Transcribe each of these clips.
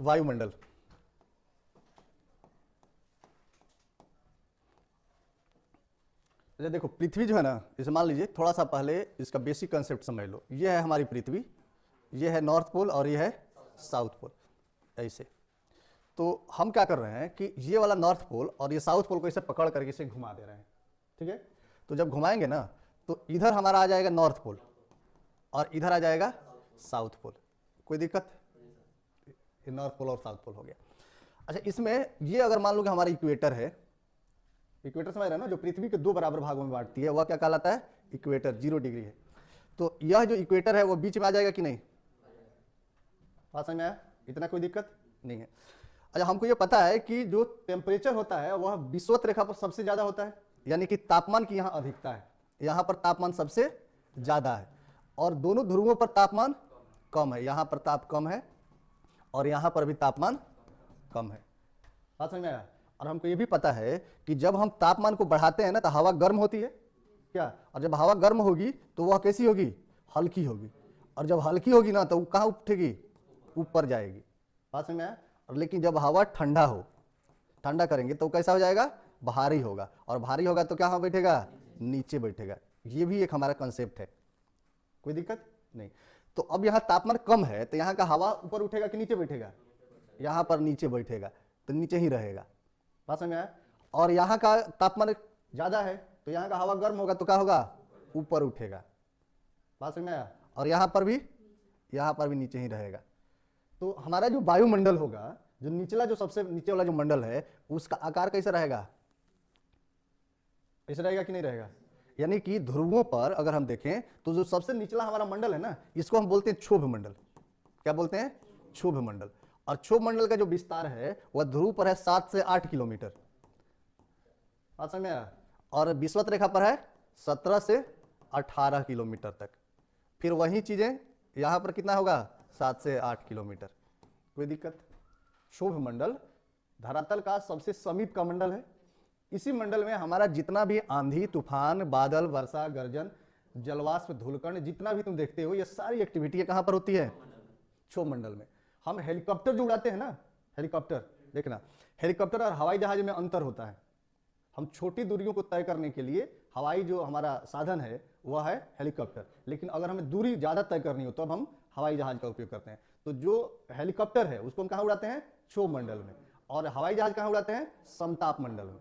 वायुमंडल। अच्छा देखो, पृथ्वी जो है ना, इसे मान लीजिए थोड़ा सा पहले इसका बेसिक कंसेप्ट समझ लो। ये है हमारी पृथ्वी, ये है नॉर्थ पोल और ये है साउथ पोल, ऐसे। तो हम क्या कर रहे हैं कि ये वाला नॉर्थ पोल और ये साउथ पोल को इसे पकड़ करके इसे घुमा दे रहे हैं, ठीक है। तो जब घुमाएंगे ना तो इधर हमारा आ जाएगा नॉर्थ पोल और इधर आ जाएगा साउथ पोल। कोई दिक्कत? ये नॉर्थ पोल और साउथ पोल हो गया। अच्छा, इसमें ये अगर मान लो कि हमारा इक्वेटर है, इक्वेटर समझ रहे हैं ना, जो पृथ्वी के दो बराबर भागों में बांटती है, वह क्या कहलाता है? इक्वेटर, 0 डिग्री है। तो यह जो इक्वेटर है वो बीच में आ जाएगा कि नहीं? बात समझ में आया? इतना कोई दिक्कत नहीं है। अच्छा, हमको ये पता है कि जो टेम्परेचर होता है वह विषुवत रेखा पर सबसे ज्यादा होता है, यानी कि तापमान की यहाँ अधिकता है, यहाँ पर तापमान सबसे ज्यादा है, और दोनों ध्रुवों पर तापमान कम है। यहाँ पर ताप कम है और यहाँ पर भी तापमान कम है। बात समझ में आया? और हमको ये भी पता है कि जब हम तापमान को बढ़ाते हैं ना तो हवा गर्म होती है क्या, और जब हवा गर्म होगी तो वह कैसी होगी? हल्की होगी, और जब हल्की होगी ना तो वो कहाँ उठेगी? ऊपर जाएगी। बात समझ में आया? और लेकिन जब हवा ठंडा हो, ठंडा करेंगे तो कैसा हो जाएगा? भारी होगा, और भारी होगा तो कहाँ बैठेगा? नीचे बैठेगा। ये भी एक हमारा कंसेप्ट है, कोई दिक्कत नहीं। तो अब यहाँ तापमान कम है तो यहाँ का हवा ऊपर उठेगा कि नीचे बैठेगा? यहाँ पर नीचे बैठेगा, तो नीचे ही रहेगा। बात समझ में आया? और यहाँ का तापमान ज्यादा है तो यहाँ का हवा गर्म होगा तो क्या होगा? ऊपर उठेगा। बात समझ में आया? और यहाँ पर भी नीचे ही रहेगा। तो हमारा जो वायुमंडल होगा, जो निचला, जो सबसे नीचे वाला जो मंडल है, उसका आकार कैसा रहेगा? ऐसा रहेगा कि नहीं रहेगा? यानी कि ध्रुवों पर अगर हम देखें तो जो सबसे निचला हमारा मंडल है ना, इसको हम बोलते हैं क्षोभ मंडल। क्या बोलते हैं? क्षोभ मंडल। और क्षोभ मंडल का जो विस्तार है वह ध्रुव पर है 7 से 8 किलोमीटर। बात समझ में आया? और विषुवत रेखा पर है 17 से 18 किलोमीटर तक। फिर वही चीजें यहां पर कितना होगा? 7 से 8 किलोमीटर। कोई दिक्कत? क्षोभ मंडल धरातल का सबसे समीप का मंडल है। इसी मंडल में हमारा जितना भी आंधी, तूफान, बादल, वर्षा, गर्जन, जलवाष्प, धूलकण, जितना भी तुम देखते हो, ये सारी एक्टिविटी कहां पर होती है? क्षोभ मंडल में। हम हेलीकॉप्टर जो उड़ाते हैं ना, हेलीकॉप्टर देखना, हेलीकॉप्टर और हवाई जहाज में अंतर होता है। हम छोटी दूरियों को तय करने के लिए हवाई जो हमारा साधन है वह है हेलीकॉप्टर, लेकिन अगर हमें दूरी ज्यादा तय करनी हो तो अब हम हवाई जहाज का उपयोग करते हैं। तो जो हेलीकॉप्टर है उसको हम कहाँ उड़ाते हैं? क्षोभ मंडल में। और हवाई जहाज कहाँ उड़ाते हैं? समताप मंडल में।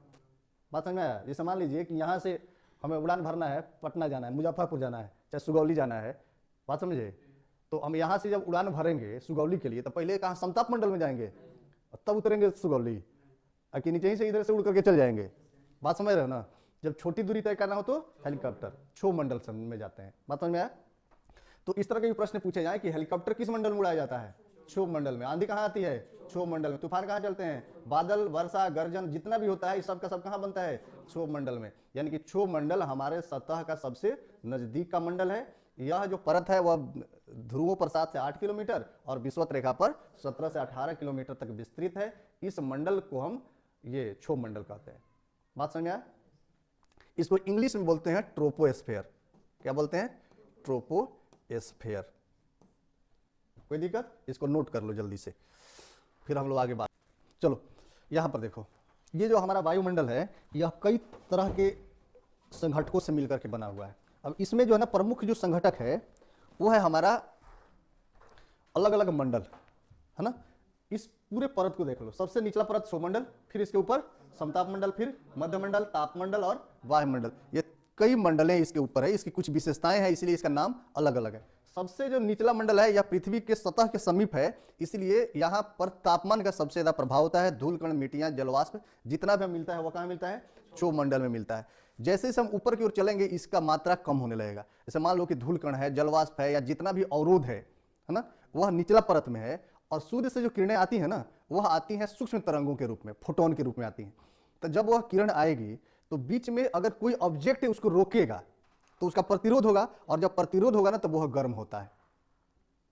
बात समझ में आया? जैसे मान लीजिए कि यहाँ से हमें उड़ान भरना है, पटना जाना है, मुजफ्फरपुर जाना है, चाहे सुगौली जाना है, बात समझे, तो हम यहाँ से जब उड़ान भरेंगे सुगौली के लिए तो पहले कहाँ? समताप मंडल में जाएंगे, तब उतरेंगे सुगौली, कि नीचे ही से इधर से उड़ करके चल जाएंगे। बात समझ रहे हो ना? जब छोटी दूरी तय करना हो तो हेलीकॉप्टर क्षोभ मंडल में जाते हैं। बात समझ में आया? तो इस तरह के प्रश्न पूछे जाए कि हेलीकॉप्टर किस मंडल में उड़ाया जाता है? क्षोभ मंडल में। आंधी कहाँ आती है? क्षोभ मंडल में। तूफान कहाँ चलते हैं? बादल, वर्षा, गर्जन, जितना भी होता है इस सब का सब कहाँ बनता है? क्षोभ मंडल में। यानी कि क्षोभ मंडल हमारे सतह का सबसे नजदीक का मंडल है। यह जो परत है वह ध्रुवों पर 7 से 8 किलोमीटर और विषुवत रेखा पर 17 से 18 किलोमीटर तक विस्तृत है। इस मंडल को हम ये क्षोभ मंडल कहते हैं। बात समझ आया? इसको इंग्लिश में बोलते हैं ट्रोपोस्फेयर। क्या बोलते हैं? ट्रोपोस्फेयर। कोई दिक्कत? इसको नोट कर लो जल्दी से, फिर हम लोग आगे बात। चलो यहां पर देखो, ये जो हमारा वायुमंडल है यह कई तरह के संघटकों से मिलकर के बना हुआ है। अब इसमें जो है ना प्रमुख जो संघटक है वो है हमारा अलग अलग मंडल, है ना। इस पूरे परत को देख लो, सबसे निचला परत क्षोभमंडल, फिर इसके ऊपर समताप मंडल, फिर मध्यमंडल, तापमंडल और वायुमंडल। ये कई मंडल हैं इसके ऊपर है, इसकी कुछ विशेषताएं हैं इसलिए इसका नाम अलग अलग है। सबसे जो निचला मंडल है यह पृथ्वी के सतह के समीप है, इसलिए यहाँ पर तापमान का सबसे ज्यादा प्रभाव होता है। धूल कण, मिट्टियां, जलवाष्प जितना भी मिलता है वह कहाँ मिलता है? क्षोभ मंडल में मिलता है। जैसे हम ऊपर की ओर चलेंगे इसका मात्रा कम होने लगेगा। जैसे मान लो कि धूल कण है, जलवाष्प है, या जितना भी अवरोध है ना, वह निचला परत में है। और सूर्य से जो किरणें आती है ना, वह आती हैं सूक्ष्म तरंगों के रूप में, फोटोन के रूप में आती हैं। तो जब वह किरण आएगी तो बीच में अगर कोई ऑब्जेक्ट है उसको रोकेगा तो उसका प्रतिरोध होगा, और जब प्रतिरोध होगा ना तो वह गर्म होता है।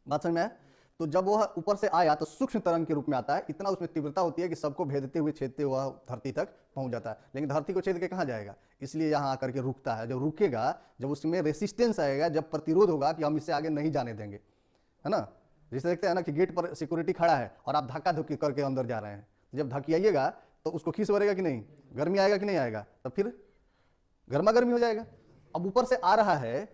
बात समझ में आया? तो जब वह ऊपर से आया तो सूक्ष्म तरंग के रूप में आता है, इतना उसमें तीव्रता होती है कि सबको भेदते हुए छेदते हुए धरती तक पहुंच जाता है। लेकिन धरती को छेद के कहाँ जाएगा, इसलिए यहाँ आकर के रुकता है। जब रुकेगा, जब उसमें रेसिस्टेंस आएगा, जब प्रतिरोध होगा कि हम इससे आगे नहीं जाने देंगे, है ना, जैसे देखते हैं ना कि गेट पर सिक्योरिटी खड़ा है और आप धक्का धुक्की करके अंदर जा रहे हैं, जब धक्कियाइएगा तो उसको खींच भरेगा कि नहीं, गर्मी आएगा कि नहीं आएगा, तब फिर गर्मा गर्मी हो जाएगा। अब ऊपर से आ रहा है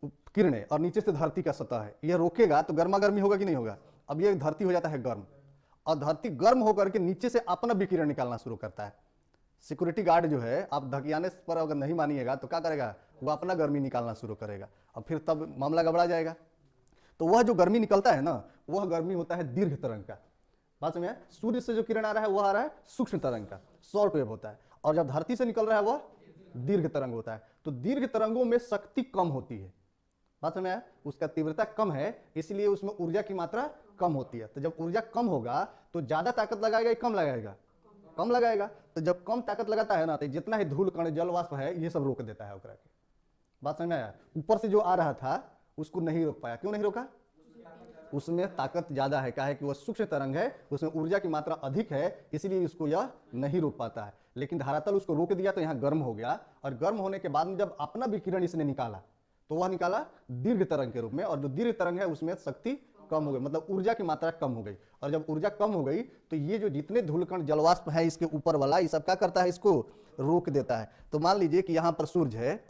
किरणें और नीचे से धरती का सतह है, यह रोकेगा तो गर्मा गर्मी होगा कि नहीं होगा। अब ये धरती हो जाता है गर्म, और धरती गर्म होकर के नीचे से अपना विकिरण निकालना शुरू करता है। सिक्योरिटी गार्ड जो है, आप धकियाने पर अगर नहीं मानिएगा तो क्या करेगा, वो अपना गर्मी निकालना शुरू करेगा और फिर तब मामला गड़बड़ा जाएगा। तो वह जो गर्मी निकलता है ना, वह गर्मी होता है दीर्घ तरंग का। बात समझ में? सूर्य से जो किरण आ रहा है वह आ रहा है सूक्ष्म तरंग का, शॉर्ट वेव होता है, और जब धरती से निकल रहा है वह दीर्घ तरंग होता है। तो दीर्घ तरंगों में शक्ति कम होती है, बात समझ में? उसका तीव्रता कम है, इसलिए उसमें ऊर्जा की मात्रा कम होती है। तो जब ऊर्जा कम होगा तो ज्यादा ताकत लगाएगा या कम लगाएगा, कम लगाएगा। तो जब कम ताकत लगाता है ना, तो जितना ही धूल कण जल वाष्प है ये सब रोक देता है ओकरा के। बात समझ में आया? ऊपर से जो आ रहा था उसको नहीं रोक पाया, क्यों नहीं रोका, उसमें ताकत ज्यादा है, क्या है कि वह सूक्ष्म तरंग है, उसमें ऊर्जा की मात्रा अधिक है, इसलिए उसको यह नहीं रोक पाता है। लेकिन धरातल उसको रोक दिया तो यहाँ गर्म हो गया, और गर्म होने के बाद में जब अपना विकिरण इसने निकाला तो वह निकाला दीर्घ तरंग के रूप में, और जो दीर्घ तरंग है उसमें शक्ति कम हो गई, मतलब ऊर्जा की मात्रा कम हो गई। और जब ऊर्जा कम हो गई तो ये जो जितने धूलकण जलवाष्प है इसके ऊपर वाला, ये सब क्या करता है, इसको रोक देता है। तो मान लीजिए कि यहाँ पर सूर्य है,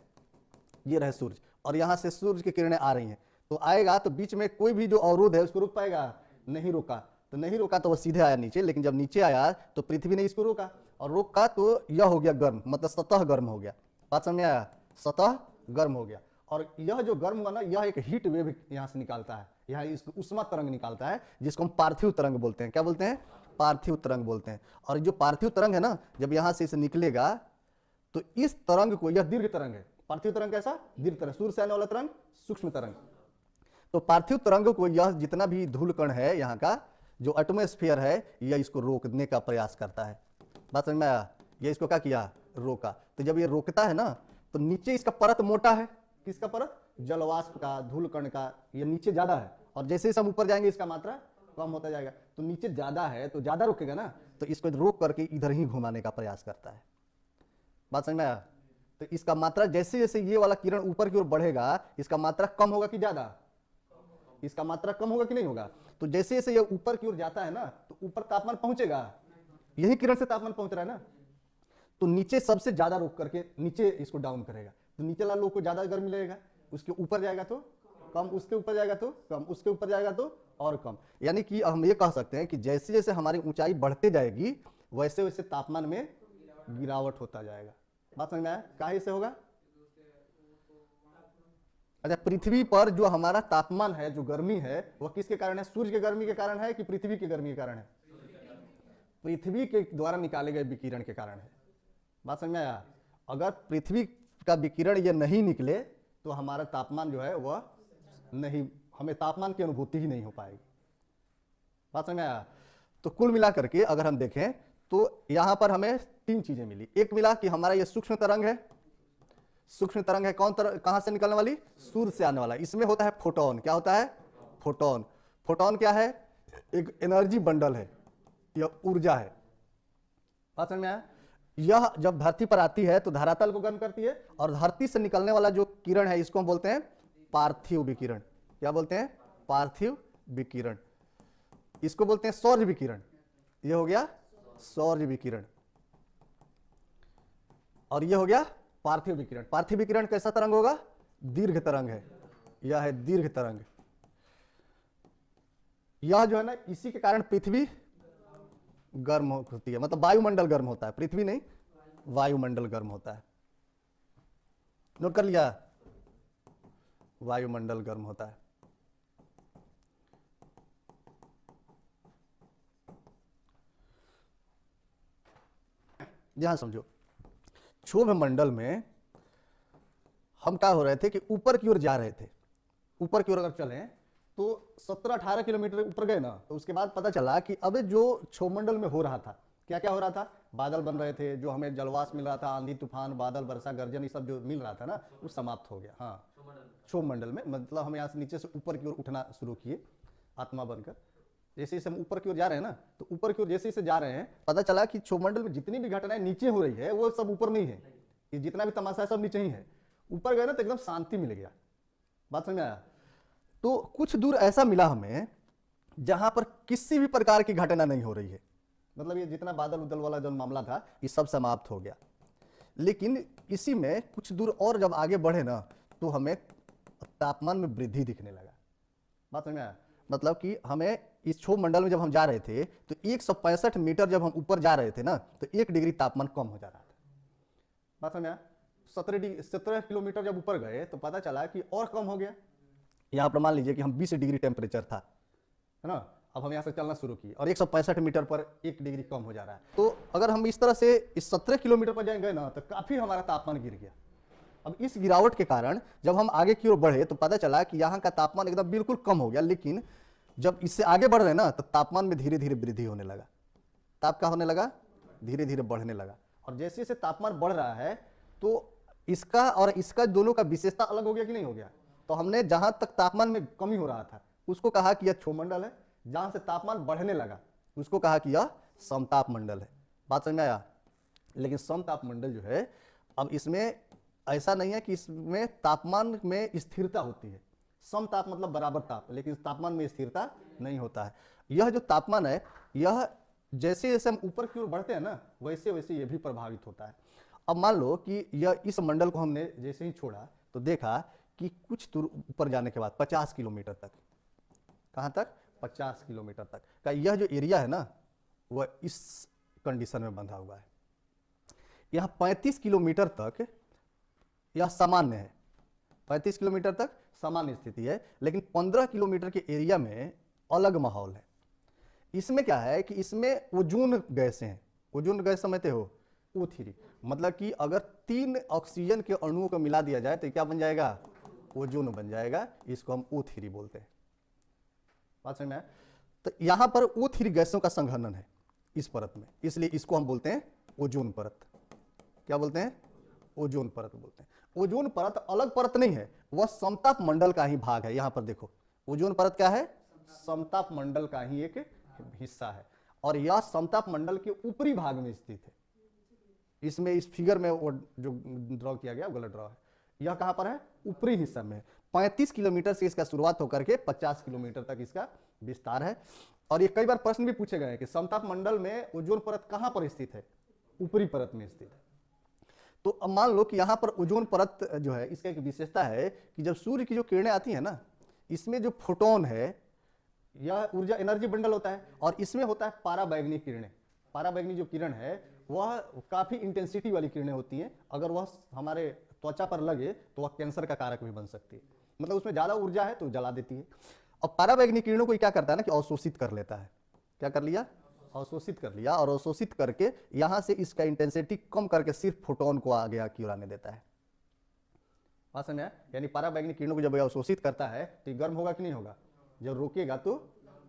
ये रहे सूर्य, और यहाँ से सूर्य की किरणें आ रही हैं, तो आएगा तो बीच में कोई भी जो अवरोध है उसको रोक पाएगा, नहीं रोका। तो नहीं रोका तो वह सीधे आया नीचे, लेकिन जब नीचे आया तो पृथ्वी ने इसको रोका, और रोका तो यह हो गया गर्म, मतलब सतह गर्म हो गया। बात समझ में आया? सतह गर्म हो गया, और यह जो गर्म हुआ ना, यह एक हीट वेव यहाँ से निकालता है, यहाँ इसको उष्मा तरंग निकालता है, जिसको हम पार्थिव तरंग बोलते हैं। क्या बोलते हैं? पार्थिव तरंग बोलते हैं। और जो पार्थिव तरंग है ना, जब यहाँ से इसे निकलेगा तो इस तरंग को, यह दीर्घ तरंग है, पार्थिव तरंग कैसा, दीर्घ तरंग, सूर्य से आने वाला तरंग सूक्ष्म तरंग। तो पार्थिव तरंग को यह जितना भी धूल कण है यहाँ का, जो एटमॉस्फेयर है, यह इसको रोकने का प्रयास करता है। बात समझ में आया? ये इसको क्या किया, रोका। तो जब ये रोकता है ना, तो नीचे इसका परत मोटा है, किसका परत, जलवाष्प का, धूल कण का, ये नीचे ज्यादा है, और जैसे ही हम ऊपर जाएंगे इसका मात्रा कम होता जाएगा। तो नीचे ज्यादा है तो ज्यादा रोकेगा ना, तो इसको रोक करके इधर ही घुमाने का प्रयास करता है। बात समझ में आया? तो इसका मात्रा जैसे जैसे ये वाला किरण ऊपर की ओर बढ़ेगा, इसका मात्रा कम होगा कि ज्यादा, इसका मात्रा कम होगा कि नहीं होगा। तो जैसे जैसे ये ऊपर की ओर जाता है ना, तो ऊपर तापमान पहुंचेगा, यही किरण से तापमान पहुंच रहा है ना, तो नीचे सबसे ज्यादा रोक करके नीचे इसको डाउन करेगा। तो नीचे वाले लोग को ज्यादा गर्मी लगेगा, उसके ऊपर जाएगा तो कम, उसके ऊपर जाएगा तो कम, उसके ऊपर जाएगा तो और कम। यानी कि हम ये कह सकते हैं कि जैसे जैसे हमारी ऊंचाई बढ़ते जाएगी, वैसे वैसे तापमान में गिरावट होता जाएगा। बात समझ में आया? काहे से होगा? अच्छा, पृथ्वी पर जो हमारा तापमान है, जो गर्मी है, वह किसके कारण है, सूर्य के गर्मी के कारण है कि पृथ्वी की गर्मी के कारण है? पृथ्वी के द्वारा निकाले गए विकिरण के कारण है। बात समझ में आया? अगर पृथ्वी का विकिरण ये नहीं निकले तो हमारा तापमान जो है वह नहीं, हमें तापमान की अनुभूति ही नहीं हो पाएगी। बात समझ में आया? तो कुल मिलाकर के अगर हम देखें तो यहां पर हमें तीन चीजें मिली। एक मिला कि हमारा ये सूक्ष्म तरंग है, सूक्ष्म तरंग है, कौन तरंग, कहां से निकलने वाली, सूर्य से आने वाला। इसमें होता है फोटोन। क्या होता है? फोटोन। फोटोन क्या है? एक एनर्जी बंडल है, यह ऊर्जा है। बात समझ में आया? यह जब धरती पर आती है तो धरातल को गर्म करती है, और धरती से निकलने वाला जो किरण है इसको हम बोलते हैं पार्थिव विकिरण। क्या बोलते हैं? पार्थिव विकिरण। इसको बोलते हैं सौर्य विकिरण। यह हो गया सौर्य विकिरण, और यह हो गया पार्थिव विकिरण। पार्थिव विकिरण कैसा तरंग होगा? दीर्घ तरंग है, यह है दीर्घ तरंग। यह जो है ना, इसी के कारण पृथ्वी गर्म होती है, मतलब वायुमंडल गर्म होता है, पृथ्वी नहीं, वायुमंडल गर्म होता है। नोट कर लिया? वायुमंडल गर्म होता है। ध्यान समझो, क्षोभ मंडल में हम क्या हो रहे थे कि ऊपर की ओर जा रहे थे। ऊपर की ओर अगर चले तो 17-18 किलोमीटर ऊपर गए ना, तो उसके बाद पता चला कि अब जो क्षोभमंडल में हो रहा था, क्या क्या हो रहा था, बादल बन रहे थे, जो हमें जलवाष्प मिल रहा था, आंधी तूफान, बादल, वर्षा, गर्जन, ये सब जो मिल रहा था ना, वो समाप्त हो गया। हाँ, क्षोभमंडल में, मतलब हम यहाँ से नीचे से ऊपर की ओर उठना शुरू किए आत्मा बनकर। जैसे जैसे हम ऊपर की ओर जा रहे हैं ना, तो ऊपर की ओर जैसे जैसे जा रहे हैं, पता चला कि क्षोभमंडल में जितनी भी घटनाएं नीचे हो रही है वो सब ऊपर नहीं है, ये जितना भी तमाशा है सब नीचे ही है। ऊपर गए ना तो एकदम शांति मिल गया। बात समझ में आया? तो कुछ दूर ऐसा मिला हमें जहां पर किसी भी प्रकार की घटना नहीं हो रही है, मतलब ये जितना बादल उदल वाला जो मामला था ये सब समाप्त हो गया। लेकिन इसी में कुछ दूर और जब आगे बढ़े ना तो हमें तापमान में वृद्धि दिखने लगा। बात समझ में आया? मतलब कि हमें इस क्षोभ मंडल में जब हम जा रहे थे तो 165 मीटर जब हम ऊपर जा रहे थे ना तो 1 डिग्री तापमान कम हो जा रहा था। बात समझ में आया? 17 किलोमीटर जब ऊपर गए तो पता चला कि और कम हो गया। यहां पर मान लीजिए कि हम 20 डिग्री टेम्परेचर था, है ना, अब हम यहाँ से चलना शुरू किए और 165 मीटर पर 1 डिग्री कम हो जा रहा है। तो अगर हम इस तरह से इस 17 किलोमीटर पर जाएंगे ना तो काफी हमारा तापमान गिर गया। अब इस गिरावट के कारण जब हम आगे की ओर बढ़े तो पता चला कि यहाँ का तापमान एकदम बिल्कुल कम हो गया, लेकिन जब इससे आगे बढ़ रहे ना तो तापमान में धीरे धीरे वृद्धि होने लगा। ताप का होने लगा, धीरे धीरे बढ़ने लगा। और जैसे जैसे तापमान बढ़ रहा है तो इसका और इसका दोनों का विशेषता अलग हो गया कि नहीं हो गया? तो हमने जहां तक तापमान में कमी हो रहा था उसको कहा कि यह क्षोभ मंडल है, जहां से तापमान बढ़ने लगा उसको कहा कि यह समताप मंडल है। बात समझ में आया? लेकिन समताप मंडल जो है, अब इसमें ऐसा नहीं है कि इसमें तापमान में स्थिरता होती है। समताप मतलब बराबर ताप, लेकिन तापमान में स्थिरता नहीं होता है। यह जो तापमान है यह जैसे जैसे हम ऊपर की ओर बढ़ते हैं ना वैसे वैसे यह भी प्रभावित होता है। अब मान लो कि यह इस मंडल को हमने जैसे ही छोड़ा तो देखा कि कुछ दूर ऊपर जाने के बाद 50 किलोमीटर तक, कहां तक? 50 किलोमीटर तक का यह जो एरिया है ना वह इस कंडीशन में बंधा हुआ है। यहां 35 किलोमीटर तक यह सामान्य है, 35 किलोमीटर तक सामान्य स्थिति है, लेकिन 15 किलोमीटर के एरिया में अलग माहौल है। इसमें क्या है कि इसमें ओजोन गैसें हैं। ओजोन गैस समझते हो? O3। मतलब कि अगर 3 ऑक्सीजन के अणुओं को मिला दिया जाए तो क्या बन जाएगा? ओजोन बन जाएगा। इसको हम O3 बोलते हैं। बात समझ में आया? तो यहां पर O3 गैसों का संघनन है इस परत में, इसलिए इसको हम बोलते हैं ओजोन परत। क्या बोलते हैं? ओजोन परत बोलते हैं। ओजोन परत अलग परत नहीं है, वह समताप मंडल का ही भाग है। यहां पर देखो, ओजोन परत क्या है? समताप मंडल का ही एक हिस्सा है, और यह समताप मंडल के ऊपरी भाग में स्थित है। इसमें इस फिगर में वो जो ड्रॉ किया गया गलत ड्रॉ है। यह कहां पर है? ऊपरी हिस्सा में। 35 किलोमीटर से इसका शुरुआत होकर के 50 किलोमीटर तक इसका विस्तार है। और ये कई बार प्रश्न भी पूछे गए हैं कि समताप मंडल में ओजोन परत कहां पर स्थित है? ऊपरी परत में स्थित है। तो अब मान लो कि यहां पर ओजोन परत जो है इसका एक विशेषता है कि जब सूर्य की जो किरणें आती है ना, इसमें जो फोटोन है यह ऊर्जा एनर्जी बंडल होता है, और इसमें होता है पाराबैंगनी किरणें। पाराबैंगनी जो किरण है वह काफी इंटेंसिटी वाली किरणें होती हैं। अगर वह हमारे त्वचा पर लगे तो वह कैंसर का कारक भी बन सकती है। मतलब उसमें ज्यादा ऊर्जा है तो जला देती है। और पाराबैंगनी किरणों को क्या करता है ना कि अवशोषित कर लेता है। क्या कर लिया? अवशोषित कर लिया, और अवशोषित करके यहां से इसका इंटेंसिटी कम करके सिर्फ फोटोन को आगे की ओर आने देता है। बात समझ में आया? यानी पाराबैंगनी किरणों को जब अवशोषित करता है तो ये गर्म होगा कि नहीं होगा? जब रोकेगा तो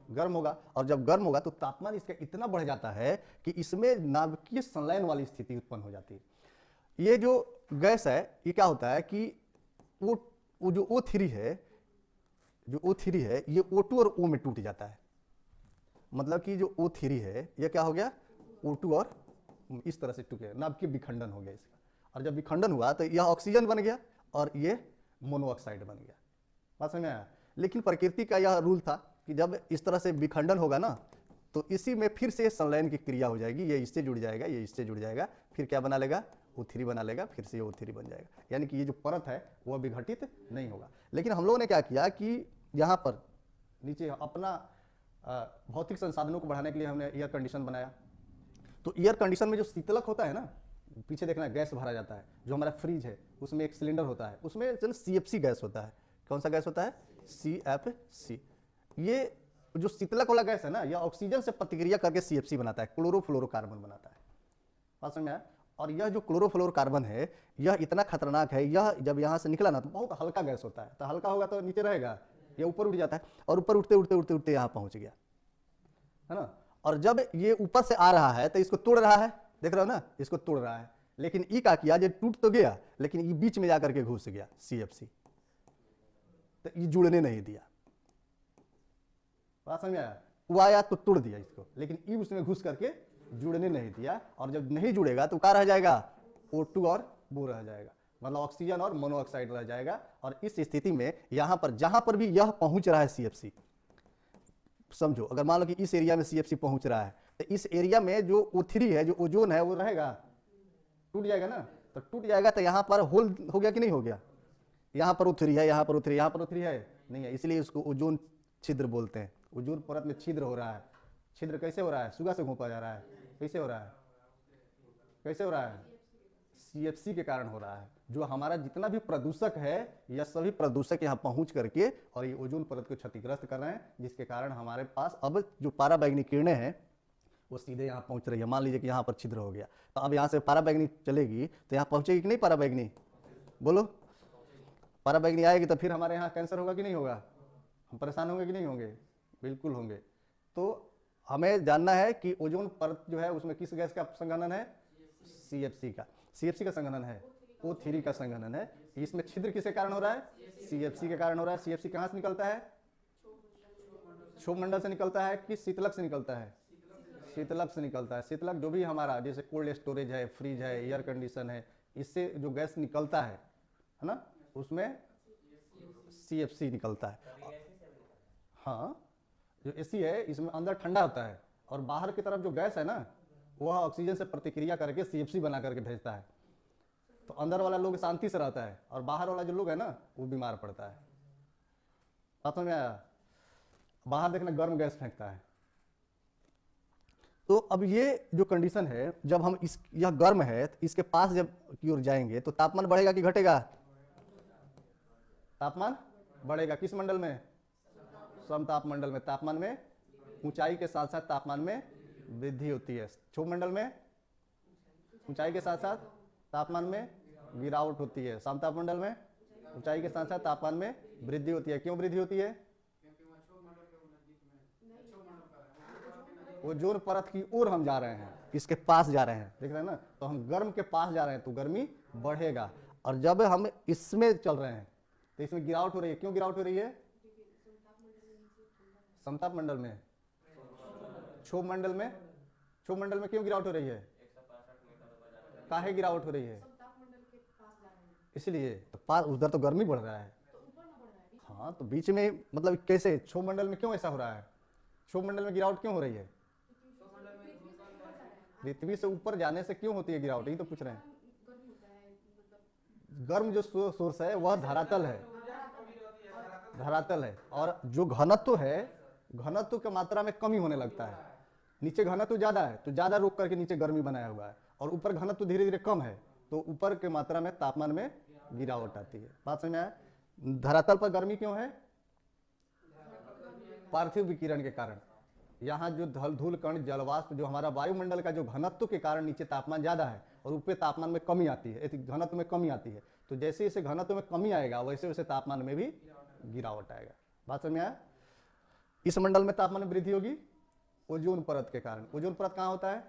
गर्म होगा, और जब गर्म होगा तो तापमान इसका इतना बढ़ जाता है कि इसमें नाभिकीय संलयन वाली स्थिति उत्पन्न हो जाती है। ये जो गैस है ये क्या होता है कि वो जो O3 है, जो O3 है ये O2 और O में टूट जाता है। मतलब कि जो O3 है यह क्या हो गया? O2 और इस तरह से टूट गया, नाभिकीय विखंडन हो गया इसका। और जब विखंडन हुआ तो यह ऑक्सीजन बन गया और ये मोनोऑक्साइड बन गया। बात समझ में आया? लेकिन प्रकृति का यह रूल था कि जब इस तरह से विखंडन होगा ना तो इसी में फिर से संलयन की क्रिया हो जाएगी। ये इससे जुड़ जाएगा, ये इससे जुड़ जाएगा, फिर क्या बना लेगा? O3 बना लेगा, फिर से ये O3 बन जाएगा। यानी कि ये जो परत है वह विघटित नहीं होगा। लेकिन हम लोगों ने क्या किया कि यहाँ पर नीचे अपना भौतिक संसाधनों को बढ़ाने के लिए हमने एयर कंडीशन बनाया। तो एयर कंडीशन में जो शीतलक होता है ना, पीछे देखना गैस भरा जाता है, जो हमारा फ्रिज है उसमें एक सिलेंडर होता है, उसमें CFC गैस होता है। कौन सा गैस होता है? CFC। ये जो शीतलक वाला गैस है ना यह ऑक्सीजन से प्रतिक्रिया करके CFC बनाता है, क्लोरोफ्लोरोकार्बन बनाता है। बात समझ में आया? और यह जो क्लोरोफ्लोरोकार्बन है यह इतना खतरनाक है, यह जब यहाँ से निकला ना तो बहुत हल्का गैस होता है। तो हल्का होगा तो नीचे रहेगा, यह ऊपर उठ जाता है, और ऊपर उठते उठते उठते उठते यहाँ पहुंच गया, है ना। और जब ये ऊपर से आ रहा है तो इसको तोड़ रहा है, देख रहे हो ना, इसको तोड़ रहा है। लेकिन ये क्या किया? ये टूट तो गया लेकिन ये बीच में जाकर के घुस गया CFC, तो ये जुड़ने नहीं दिया। बात समझ में आया? वो आया तो तोड़ दिया इसको, लेकिन ये उसमें घुस करके जुड़ने नहीं दिया। और जब नहीं जुड़ेगा तो क्या रह जाएगा? O2 और वो रह जाएगा, मतलब ऑक्सीजन और मोनोऑक्साइड रह जाएगा। और इस स्थिति में यहां पर जहां पर भी यह पहुंच रहा है CFC, समझो, अगर मान लो कि इस एरिया में CFC पहुंच रहा है तो इस एरिया में जो O3 है, जो ओजोन है, वो रहेगा, टूट जाएगा ना। तो टूट जाएगा तो यहाँ पर होल हो गया कि नहीं हो गया? यहाँ पर O3 है, यहाँ पर O3, यहाँ पर O3 है नहीं है, इसलिए इसको ओजोन छिद्र बोलते हैं। ओजोन परत में छिद्र हो रहा है। छिद्र कैसे हो रहा है? सुगा से घोंपा जा रहा है। कैसे हो रहा है? कैसे हो रहा है? CFC के कारण हो रहा है। जो हमारा जितना भी प्रदूषक है, यह सभी प्रदूषक यहाँ पहुंच करके और ये ओजोन परत को क्षतिग्रस्त कर रहे हैं, जिसके कारण हमारे पास अब जो पाराबैंगनी किरणें हैं वो सीधे यहाँ पहुंच रही है। मान लीजिए कि यहाँ पर छिद्र हो गया, तो अब यहाँ से पाराबैंगनी चलेगी तो यहाँ पहुंचेगी कि नहीं पाराबैंगनी? बोलो, पाराबैंगनी आएगी तो फिर हमारे यहाँ कैंसर होगा कि नहीं होगा? हम परेशान होंगे कि नहीं होंगे? बिल्कुल होंगे। तो हमें जानना है कि ओजोन परत जो है उसमें किस गैस का संघनन है? CFC का। CFC का संघनन है, O3 का संघनन है। इसमें छिद्र किसके कारण हो रहा है? CFC के कारण हो रहा है। CFC कहाँ से निकलता है? क्षोभ मंडल से निकलता है कि शीतलक से निकलता है? शीतलक से निकलता है। शीतलक जो भी हमारा जैसे कोल्ड स्टोरेज है, फ्रिज है, एयर कंडीशन है, इससे जो गैस निकलता है ना, उसमें CFC निकलता है। हाँ, जो AC है इसमें अंदर ठंडा होता है और बाहर की तरफ जो गैस है ना, वह ऑक्सीजन से प्रतिक्रिया करके CFC बना करके भेजता है। तो अंदर वाला लोग शांति से रहता है और बाहर वाला जो लोग है ना, वो बीमार पड़ता है। बात समझ में आया? बाहर देखना गर्म गैस फेंकता है। तो अब ये जो कंडीशन है, जब हम यह गर्म है तो इसके पास जब की ओर जाएंगे तो तापमान बढ़ेगा कि घटेगा? तापमान बढ़ेगा। किस मंडल में? समताप मंडल में। तापमान में ऊंचाई के साथ साथ तापमान में वृद्धि होती है। क्षोभ मंडल में ऊंचाई के साथ साथ तापमान में गिरावट होती है। समताप मंडल में ऊंचाई के साथ साथ तापमान में वृद्धि होती है। क्यों वृद्धि होती है? ओजोन परत की ओर हम जा रहे हैं, इसके पास जा रहे हैं, देख रहे हैं ना। तो हम गर्म के पास जा रहे हैं तो गर्मी बढ़ेगा, और जब हम इसमें चल रहे हैं तो इसमें गिरावट हो रही है। क्यों गिरावट हो रही है? समताप मंडल में, क्षोभ मंडल में। क्षोभ मंडल में क्यों गिरावट हो रही है? काहे गिरावट हो रही है? इसलिए तो उधर तो गर्मी बढ़ रहा है। हाँ, तो बीच में मतलब कैसे? क्षोभ मंडल में क्यों ऐसा हो रहा है? क्षोभ मंडल में गिरावट क्यों हो रही है? पृथ्वी से ऊपर जाने से क्यों होती है गिरावट? यही तो पूछ रहे हैं। गर्म जो सोर्स है वह धरातल है, धरातल है। और जो घनत्व है, घनत्व की मात्रा में कमी होने लगता है। नीचे घनत्व ज्यादा है तो ज्यादा रोक करके नीचे गर्मी बनाया हुआ है, और ऊपर घनत्व धीरे धीरे कम है तो ऊपर के मात्रा में तापमान में गिरावट आती है। बात समझ में आया? धरातल पर गर्मी क्यों है? पार्थिव विकिरण के कारण। यहाँ जो धूल कण जलवाष्प, जो हमारा वायुमंडल का जो घनत्व के कारण नीचे तापमान ज्यादा है और ऊपर तापमान में कमी आती है, घनत्व में कमी आती है। तो जैसे जैसे घनत्व में कमी आएगा वैसे वैसे तापमान में भी गिरावट आएगा। बात समझ में आया? इस मंडल में तापमान में वृद्धि होगी ओजोन परत के कारण। ओजोन परत कहाँ होता है?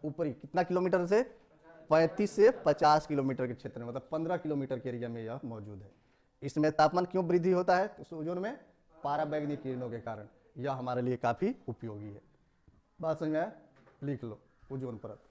ऊपरी। कितना किलोमीटर से? 35 से 50 किलोमीटर के क्षेत्र में, मतलब 15 किलोमीटर के एरिया में यह मौजूद है। इसमें तापमान क्यों वृद्धि होता है? तो ओजोन में पाराबैंगनी किरणों के कारण। यह हमारे लिए काफी उपयोगी है। बात समझ में आया? लिख लो ओजोन परत।